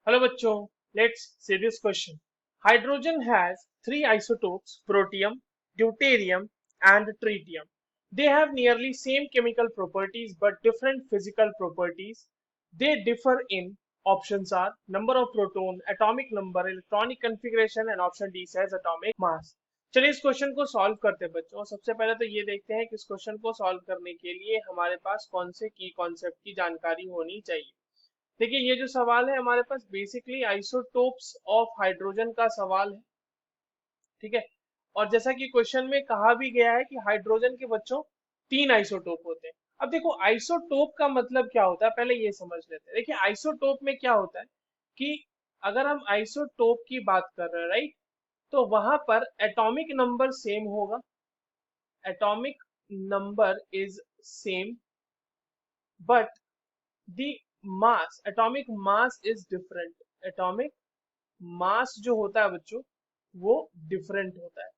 Hello bachcho, let's see this question. Hydrogen has three isotopes, protium, deuterium and tritium. They have nearly same chemical properties but different physical properties. They differ in options are number of proton, atomic number, electronic configuration and option D says atomic mass. चलिए इस question को solve करते हैं बच्चों। सबसे पहले तो ये देखते हैं कि इस क्वेश्चन को सॉल्व करने के लिए हमारे पास कौन से की कॉन्सेप्ट की जानकारी होनी चाहिए। देखिए ये जो सवाल है हमारे पास बेसिकली आइसोटोप्स ऑफ हाइड्रोजन का सवाल है। ठीक है। और जैसा कि क्वेश्चन में कहा भी गया है कि हाइड्रोजन के बच्चों तीन आइसोटोप होते हैं। अब देखो आइसोटोप का मतलब क्या होता है पहले ये समझ लेते हैं। देखिए आइसोटोप में क्या होता है कि अगर हम आइसोटोप की बात कर रहे हैं राइट, तो वहां पर एटॉमिक नंबर सेम होगा। Atomic number is same but the mass, atomic mass is different. Atomic mass जो होता है बच्चों वो डिफरेंट होता है।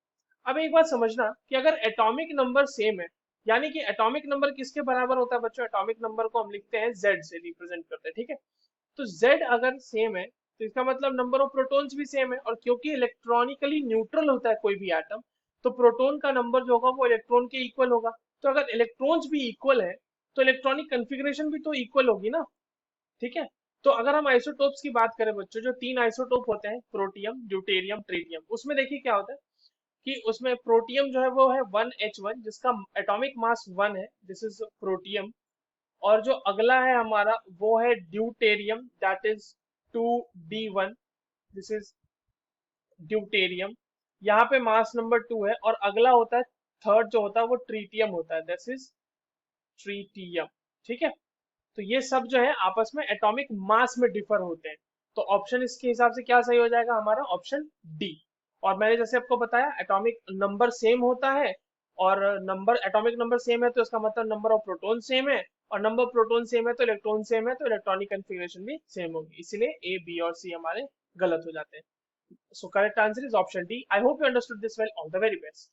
अब एक बात समझना कि अगर एटॉमिक नंबर सेम है, यानी कि एटॉमिक नंबर किसके बराबर होता है बच्चों, एटॉमिक नंबर को हम लिखते हैं जेड से रिप्रेजेंट करते हैं। ठीक है। तो जेड अगर सेम है तो इसका मतलब नंबर ऑफ प्रोटॉन्स भी सेम है, और क्योंकि इलेक्ट्रॉनिकली न्यूट्रल होता है कोई भी एटम, तो प्रोटॉन का नंबर जो होगा वो इलेक्ट्रॉन के इक्वल होगा। तो अगर इलेक्ट्रॉन्स भी इक्वल है तो इलेक्ट्रॉनिक कन्फिग्रेशन भी तो इक्वल होगी ना। ठीक है। तो अगर हम आइसोटोप्स की बात करें बच्चों, जो तीन आइसोटोप होते हैं प्रोटियम, ड्यूटेरियम, ट्रिटियम, उसमें देखिए क्या होता है कि उसमें प्रोटियम जो है वो है 1H1 जिसका एटॉमिक मास 1 है, दिस इज प्रोटियम। और जो अगला है हमारा वो है deuterium, that is 2D1, this is deuterium. यहाँ पे मास नंबर 2 है। और अगला होता है थर्ड जो होता है वो ट्रीटियम होता है, दिस इज ट्रीटियम। ठीक है। तो ये सब जो है आपस में एटॉमिक मास में डिफर होते हैं। तो ऑप्शन इसके हिसाब से क्या सही हो जाएगा हमारा, ऑप्शन डी। और मैंने जैसे आपको बताया एटॉमिक नंबर सेम होता है, और नंबर एटॉमिक नंबर सेम है तो इसका मतलब नंबर ऑफ प्रोटॉन सेम है, और नंबर प्रोटॉन सेम है तो इलेक्ट्रॉन सेम है, तो इलेक्ट्रॉनिक कन्फिग्रेशन भी सेम होगी। इसलिए ए बी और सी हमारे गलत हो जाते हैं। So correct answer is option D. I hope you understood this well. All the very best.